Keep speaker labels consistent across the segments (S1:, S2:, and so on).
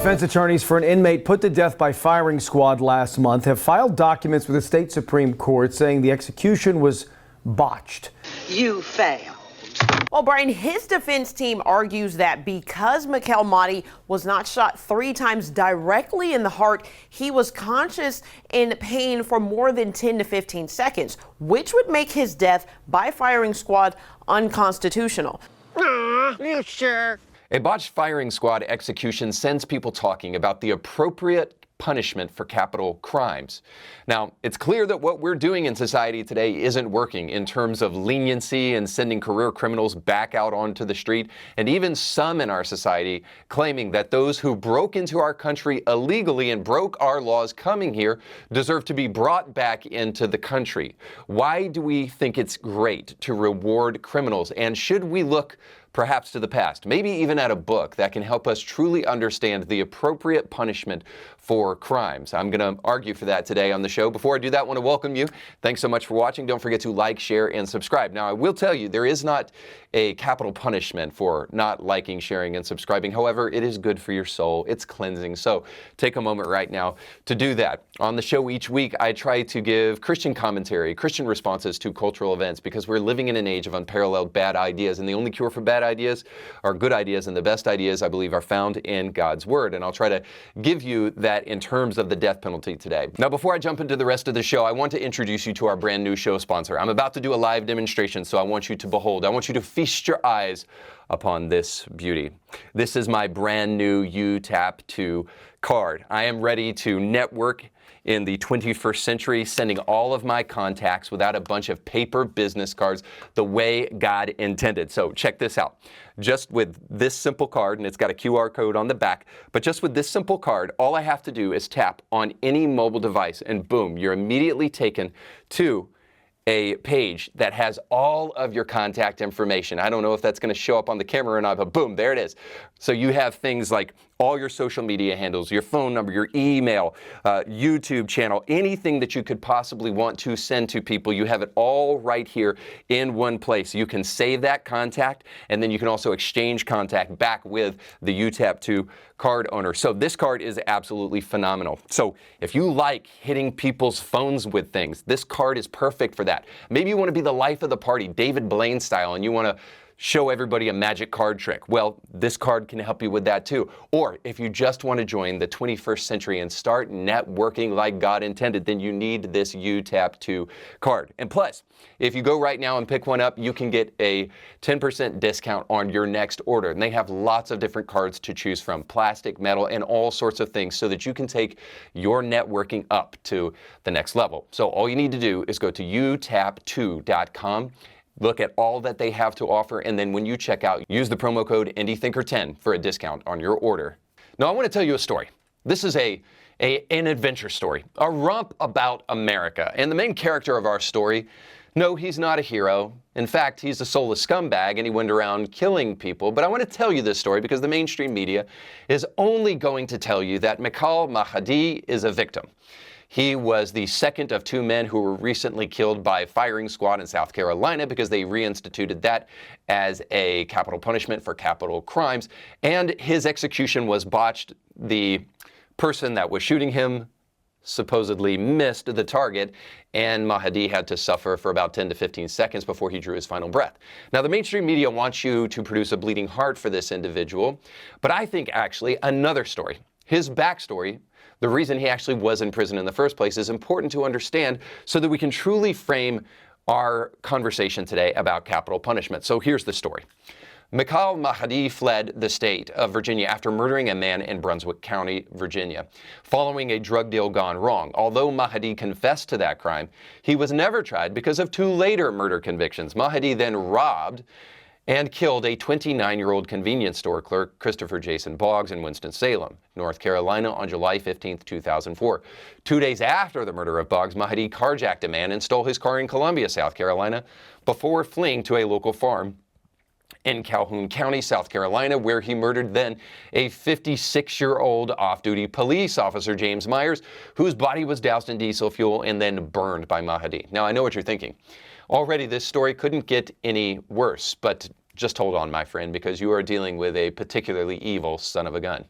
S1: Defense attorneys for an inmate put to death by firing squad last month have filed documents with the state Supreme Court saying the execution was botched.
S2: You failed.
S3: Well, Brian, his defense team argues that because Mikel Mahdi was not shot 3 times directly in the heart, he was conscious in pain for more than 10 to 15 seconds, which would make his death by firing squad unconstitutional.
S2: You sure?
S4: A botched firing squad execution sends people talking about the appropriate punishment for capital crimes. Now, it's clear that what we're doing in society today isn't working in terms of leniency and sending career criminals back out onto the street, and even some in our society claiming that those who broke into our country illegally and broke our laws coming here deserve to be brought back into the country. Why do we think it's great to reward criminals? And should we look perhaps to the past, maybe even at a book that can help us truly understand the appropriate punishment for crimes? I'm going to argue for that today on the show. Before I do that, I want to welcome you. Thanks so much for watching. Don't forget to like, share, and subscribe. Now, I will tell you, there is not a capital punishment for not liking, sharing, and subscribing. However, it is good for your soul. It's cleansing. So take a moment right now to do that. On the show each week, I try to give Christian commentary, Christian responses to cultural events, because we're living in an age of unparalleled bad ideas, and the only cure for bad ideas are good ideas, and the best ideas, I believe, are found in God's Word. And I'll try to give you that in terms of the death penalty today. Now, before I jump into the rest of the show, I want to introduce you to our brand new show sponsor. I'm about to do a live demonstration, so I want you to behold. I want you to feast your eyes upon this beauty. This is my brand new UTAP2 card. I am ready to network in the 21st century, sending all of my contacts without a bunch of paper business cards the way God intended. So check this out. Just with this simple card, and it's got a QR code on the back, but just with this simple card, all I have to do is tap on any mobile device, and boom, you're immediately taken to a page that has all of your contact information. I don't know if that's going to show up on the camera or not, but boom, there it is. So you have things like all your social media handles, your phone number, your email, YouTube channel, anything that you could possibly want to send to people. You have it all right here in one place. You can save that contact, and then you can also exchange contact back with the UTAP2 card owner. So this card is absolutely phenomenal. So if you like hitting people's phones with things, this card is perfect for that. Maybe you want to be the life of the party, David Blaine style, and you want to show everybody a magic card trick. Well, this card can help you with that too. Or if you just want to join the 21st century and start networking like God intended, then you need this UTAP2 card. And plus, if you go right now and pick one up, you can get a 10% discount on your next order. And they have lots of different cards to choose from, plastic, metal, and all sorts of things, so that you can take your networking up to the next level. So all you need to do is go to utap2.com. Look at all that they have to offer, and then when you check out, use the promo code IndieThinker10 for a discount on your order. Now, I want to tell you a story. This is an adventure story, a romp about America. And the main character of our story, no, he's not a hero. In fact, he's a soulless scumbag, and he went around killing people. But I want to tell you this story because the mainstream media is only going to tell you that Mikel Mahdi is a victim. He was the second of 2 men who were recently killed by firing squad in South Carolina because they reinstituted that as a capital punishment for capital crimes. And his execution was botched. The person that was shooting him supposedly missed the target, and Mahdi had to suffer for about 10 to 15 seconds before he drew his final breath. Now, the mainstream media wants you to produce a bleeding heart for this individual, but I think actually another story, his backstory, the reason he actually was in prison in the first place, is important to understand so that we can truly frame our conversation today about capital punishment. So here's the story. Mikel Mahdi fled the state of Virginia after murdering a man in Brunswick County, Virginia, following a drug deal gone wrong. Although Mahdi confessed to that crime, he was never tried because of 2 later murder convictions. Mahdi then robbed and killed a 29-year-old convenience store clerk, Christopher Jason Boggs, in Winston-Salem, North Carolina, on July 15, 2004. 2 days after the murder of Boggs, Mahdi carjacked a man and stole his car in Columbia, South Carolina, before fleeing to a local farm in Calhoun County, South Carolina, where he murdered then a 56-year-old off-duty police officer, James Myers, whose body was doused in diesel fuel and then burned by Mahdi. Now, I know what you're thinking. Already, this story couldn't get any worse, but just hold on, my friend, because you are dealing with a particularly evil son of a gun.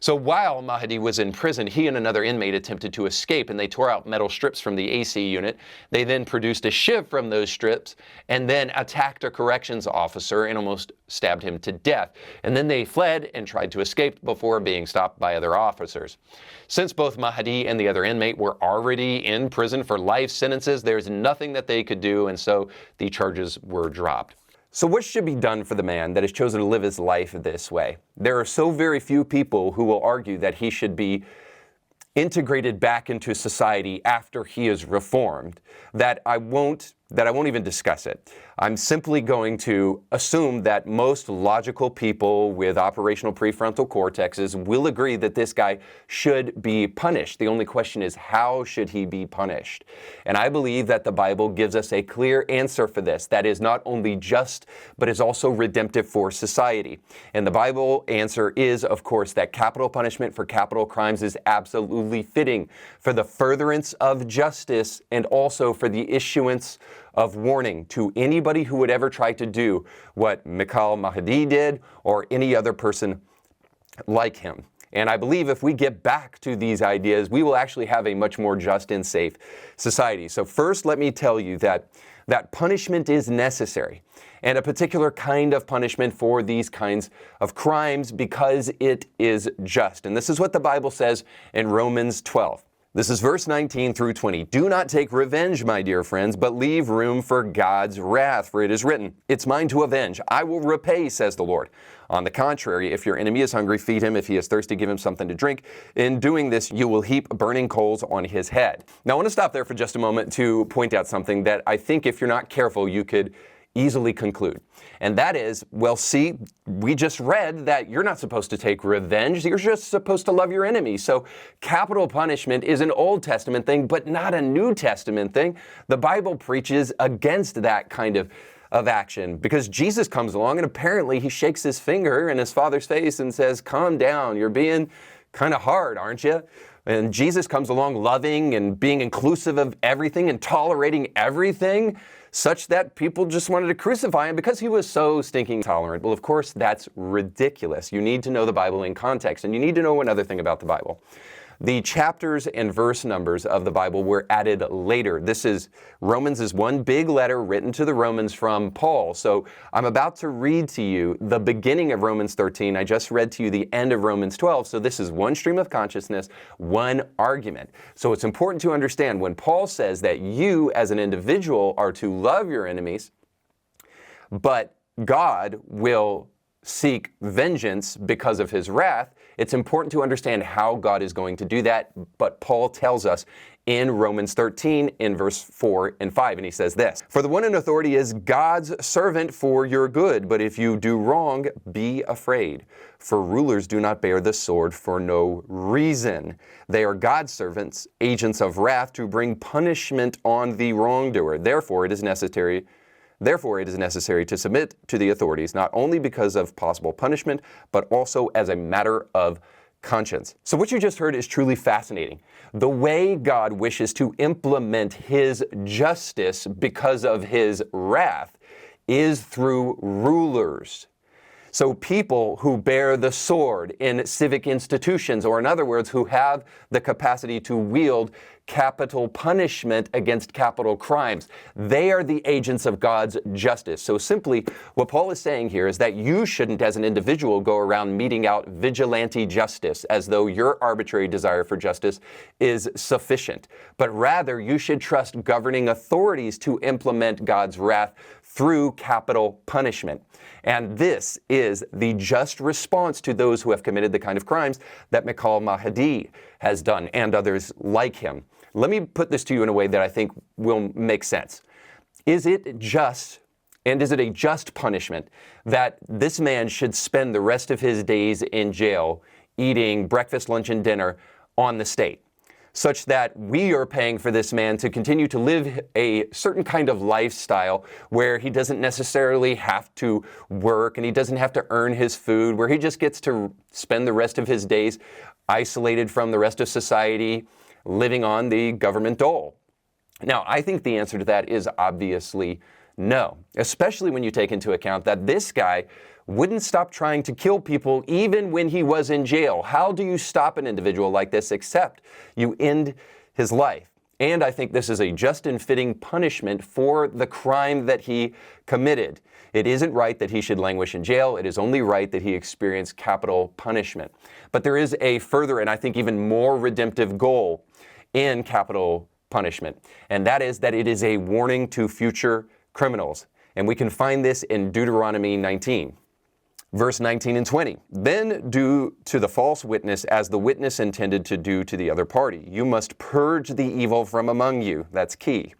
S4: So while Mahdi was in prison, he and another inmate attempted to escape, and they tore out metal strips from the AC unit. They then produced a shiv from those strips and then attacked a corrections officer and almost stabbed him to death. And then they fled and tried to escape before being stopped by other officers. Since both Mahdi and the other inmate were already in prison for life sentences, there's nothing that they could do, and so the charges were dropped. So what should be done for the man that has chosen to live his life this way? There are so very few people who will argue that he should be integrated back into society after he is reformed that I won't even discuss it. I'm simply going to assume that most logical people with operational prefrontal cortexes will agree that this guy should be punished. The only question is, how should he be punished? And I believe that the Bible gives us a clear answer for this that is not only just, but is also redemptive for society. And the Bible answer is, of course, that capital punishment for capital crimes is absolutely fitting for the furtherance of justice and also for the issuance of warning to anybody who would ever try to do what Michal Mahdi did or any other person like him. And I believe if we get back to these ideas, we will actually have a much more just and safe society. So first, let me tell you that punishment is necessary, and a particular kind of punishment for these kinds of crimes because it is just. And this is what the Bible says in Romans 12. This is verse 19 through 20. Do not take revenge, my dear friends, but leave room for God's wrath, for it is written, it's mine to avenge. I will repay, says the Lord. On the contrary, if your enemy is hungry, feed him. If he is thirsty, give him something to drink. In doing this, you will heap burning coals on his head. Now, I want to stop there for just a moment to point out something that I think if you're not careful, you could easily conclude. And that is, well, see, we just read that you're not supposed to take revenge. You're just supposed to love your enemy. So capital punishment is an Old Testament thing, but not a New Testament thing. The Bible preaches against that kind of action because Jesus comes along and apparently he shakes his finger in his Father's face and says, calm down, you're being kind of hard, aren't you? And Jesus comes along loving and being inclusive of everything and tolerating everything, such that people just wanted to crucify him because he was so stinking tolerant. Well, of course, that's ridiculous. You need to know the Bible in context, and you need to know another thing about the Bible. The chapters and verse numbers of the Bible were added later. Romans is one big letter written to the Romans from Paul. So I'm about to read to you the beginning of Romans 13. I just read to you the end of Romans 12. So this is one stream of consciousness, one argument. So it's important to understand when Paul says that you as an individual are to love your enemies, but God will seek vengeance because of his wrath, it's important to understand how God is going to do that. But Paul tells us in Romans 13 in verse 4 and 5, and he says this, for the one in authority is God's servant for your good, but if you do wrong, be afraid. For rulers do not bear the sword for no reason. They are God's servants, agents of wrath to bring punishment on the wrongdoer. Therefore, it is necessary to submit to the authorities, not only because of possible punishment, but also as a matter of conscience. So what you just heard is truly fascinating. The way God wishes to implement his justice because of his wrath is through rulers. So people who bear the sword in civic institutions, or in other words, who have the capacity to wield capital punishment against capital crimes, they are the agents of God's justice. So simply, what Paul is saying here is that you shouldn't, as an individual, go around meting out vigilante justice as though your arbitrary desire for justice is sufficient. But rather, you should trust governing authorities to implement God's wrath through capital punishment. And this is the just response to those who have committed the kind of crimes that Michal Mahdi has done and others like him. Let me put this to you in a way that I think will make sense. Is it just, and is it a just punishment that this man should spend the rest of his days in jail eating breakfast, lunch, and dinner on the state, such that we are paying for this man to continue to live a certain kind of lifestyle where he doesn't necessarily have to work and he doesn't have to earn his food, where he just gets to spend the rest of his days isolated from the rest of society, living on the government dole? Now, I think the answer to that is obviously no, especially when you take into account that this guy wouldn't stop trying to kill people even when he was in jail. How do you stop an individual like this except you end his life? And I think this is a just and fitting punishment for the crime that he committed. It isn't right that he should languish in jail. It is only right that he experience capital punishment. But there is a further and I think even more redemptive goal in capital punishment, and that is that it is a warning to future criminals. And we can find this in Deuteronomy 19. Verse 19 and 20, then do to the false witness as the witness intended to do to the other party. You must purge the evil from among you. That's key.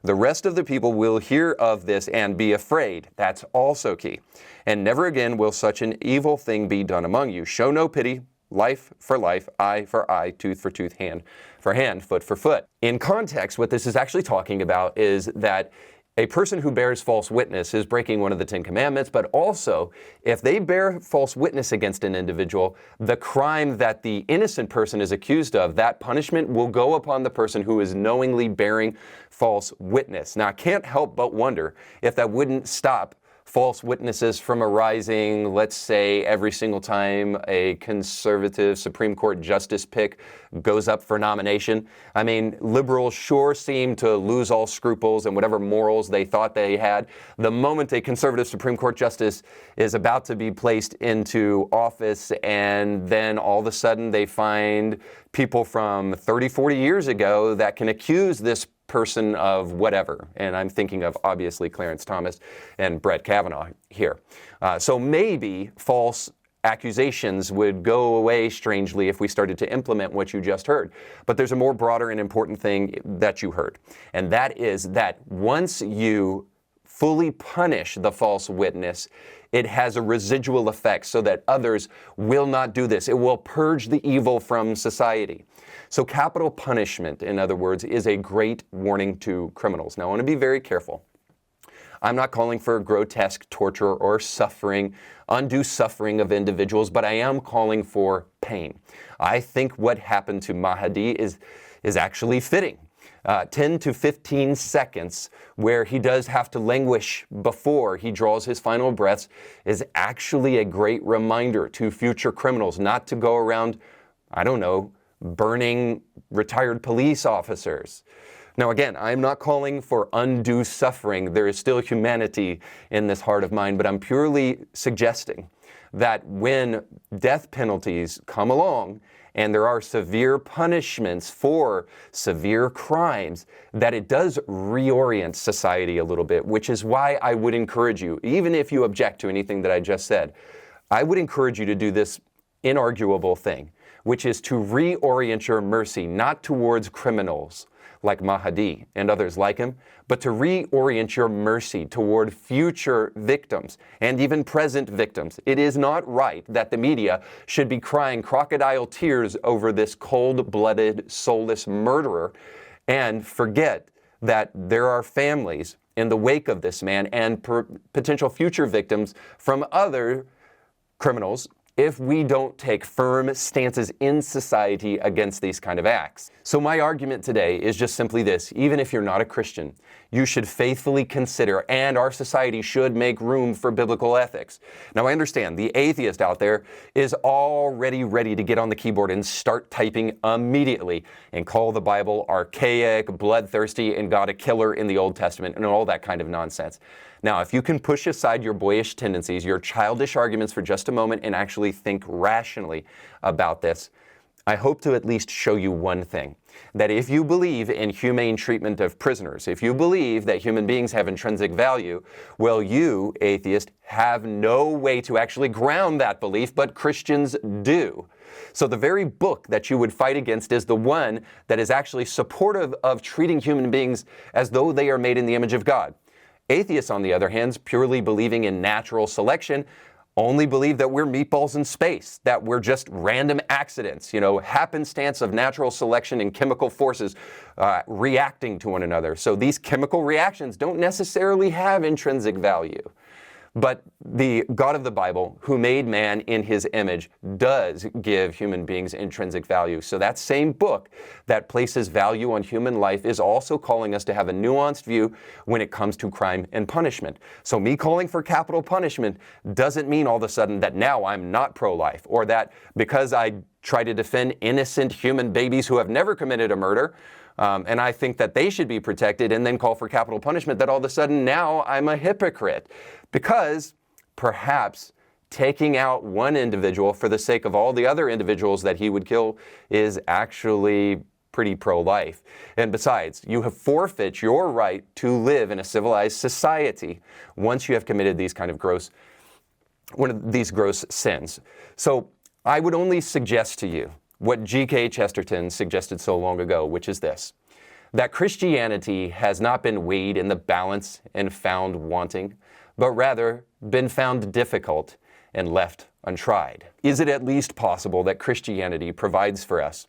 S4: The rest of the people will hear of this and be afraid. That's also key. And never again will such an evil thing be done among you. Show no pity, life for life, eye for eye, tooth for tooth, hand for hand, foot for foot. In context, what this is actually talking about is that a person who bears false witness is breaking one of the 10 commandments, but also if they bear false witness against an individual, the crime that the innocent person is accused of, that punishment will go upon the person who is knowingly bearing false witness. Now, I can't help but wonder if that wouldn't stop false witnesses from arising, let's say, every single time a conservative Supreme Court justice pick goes up for nomination. I mean, liberals sure seem to lose all scruples and whatever morals they thought they had. The moment a conservative Supreme Court justice is about to be placed into office, and then all of a sudden they find people from 30, 40 years ago that can accuse this person of whatever. And I'm thinking of, obviously, Clarence Thomas and Brett Kavanaugh here. So maybe false accusations would go away strangely if we started to implement what you just heard. But there's a more broader and important thing that you heard. And that is that once you fully punish the false witness, it has a residual effect so that others will not do this. It will purge the evil from society. So capital punishment, in other words, is a great warning to criminals. Now, I want to be very careful. I'm not calling for grotesque torture or suffering, undue suffering of individuals, but I am calling for pain. I think what happened to Mahdi is actually fitting. 10 to 15 seconds where he does have to languish before he draws his final breaths is actually a great reminder to future criminals not to go around, I don't know, burning retired police officers. Now again, I'm not calling for undue suffering. There is still humanity in this heart of mine, but I'm purely suggesting that when death penalties come along and there are severe punishments for severe crimes, that it does reorient society a little bit, which is why I would encourage you, even if you object to anything that I just said, I would encourage you to do this inarguable thing, which is to reorient your mercy, not towards criminals like Mahdi and others like him, but to reorient your mercy toward future victims and even present victims. It is not right that the media should be crying crocodile tears over this cold-blooded, soulless murderer and forget that there are families in the wake of this man and potential future victims from other criminals if we don't take firm stances in society against these kind of acts. So my argument today is just simply this: even if you're not a Christian, you should faithfully consider, and our society should make room for biblical ethics. Now I understand the atheist out there is already ready to get on the keyboard and start typing immediately and call the Bible archaic, bloodthirsty, and God a killer in the Old Testament and all that kind of nonsense. Now, if you can push aside your boyish tendencies, your childish arguments for just a moment and actually think rationally about this, I hope to at least show you one thing, that if you believe in humane treatment of prisoners, if you believe that human beings have intrinsic value, well, you, atheist, have no way to actually ground that belief, but Christians do. So the very book that you would fight against is the one that is actually supportive of treating human beings as though they are made in the image of God. Atheists, on the other hand, purely believing in natural selection, only believe that we're meatballs in space, that we're just random accidents, happenstance of natural selection and chemical forces reacting to one another. So these chemical reactions don't necessarily have intrinsic value. But the God of the Bible, who made man in his image, does give human beings intrinsic value. So that same book that places value on human life is also calling us to have a nuanced view when it comes to crime and punishment. So me calling for capital punishment doesn't mean all of a sudden that now I'm not pro-life, or that because I try to defend innocent human babies who have never committed a murder, and I think that they should be protected, and then call for capital punishment, that all of a sudden now I'm a hypocrite. Because perhaps taking out one individual for the sake of all the other individuals that he would kill is actually pretty pro-life. And besides, you have forfeit your right to live in a civilized society once you have committed these kind of gross sins. So I would only suggest to you what G.K. Chesterton suggested so long ago, which is this: that Christianity has not been weighed in the balance and found wanting, but rather been found difficult and left untried. Is it at least possible that Christianity provides for us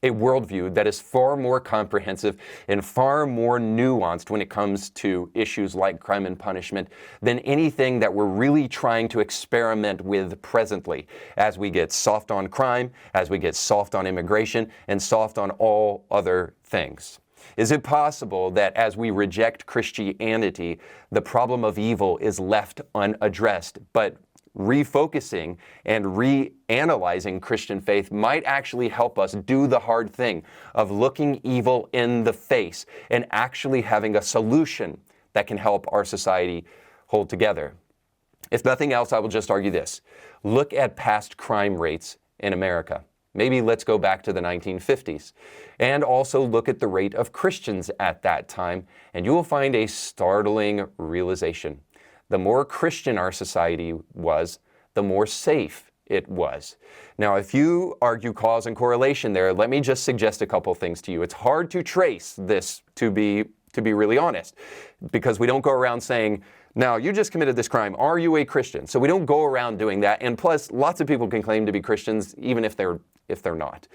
S4: a worldview that is far more comprehensive and far more nuanced when it comes to issues like crime and punishment than anything that we're really trying to experiment with presently, as we get soft on crime, as we get soft on immigration, and soft on all other things? Is it possible that as we reject Christianity, the problem of evil is left unaddressed, but refocusing and reanalyzing Christian faith might actually help us do the hard thing of looking evil in the face and actually having a solution that can help our society hold together? If nothing else, I will just argue this. Look at past crime rates in America. Maybe let's go back to the 1950s and also look at the rate of Christians at that time, and you will find a startling realization. The more Christian our society was, the more safe it was. Now, if you argue cause and correlation there, let me just suggest a couple things to you. It's hard to trace this, to be really honest, because we don't go around saying, now, you just committed this crime. Are you a Christian? So we don't go around doing that. And plus, lots of people can claim to be Christians, even if they're not.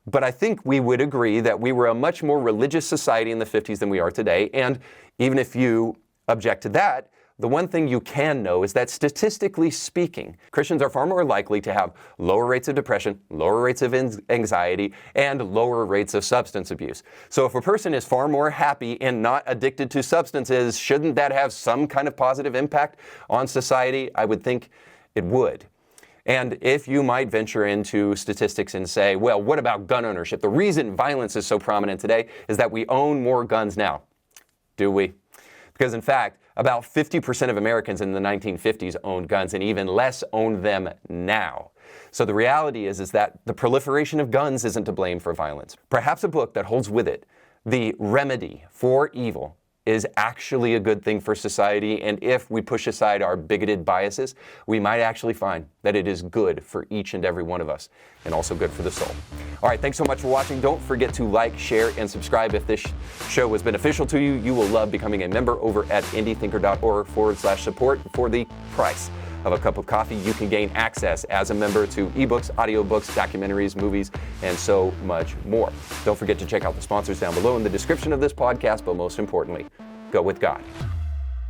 S4: But I think we would agree that we were a much more religious society in the 50s than we are today. And even if you object to that, the one thing you can know is that statistically speaking, Christians are far more likely to have lower rates of depression, lower rates of anxiety, and lower rates of substance abuse. So if a person is far more happy and not addicted to substances, shouldn't that have some kind of positive impact on society? I would think it would. And if you might venture into statistics and say, well, what about gun ownership? The reason violence is so prominent today is that we own more guns now. Do we? Because in fact, about 50% of Americans in the 1950s owned guns, and even less own them now. So the reality is that the proliferation of guns isn't to blame for violence. Perhaps a book that holds with it the remedy for evil is actually a good thing for society, and if we push aside our bigoted biases, we might actually find that it is good for each and every one of us, and also good for the soul. All right, thanks so much for watching. Don't forget to like, share, and subscribe. If this show was beneficial to you, you will love becoming a member over at indythinker.org/support. For the price of a cup of coffee, you can gain access as a member to ebooks, audiobooks, documentaries, movies, and so much more. Don't forget to check out the sponsors down below in the description of this podcast, but most importantly, go with God.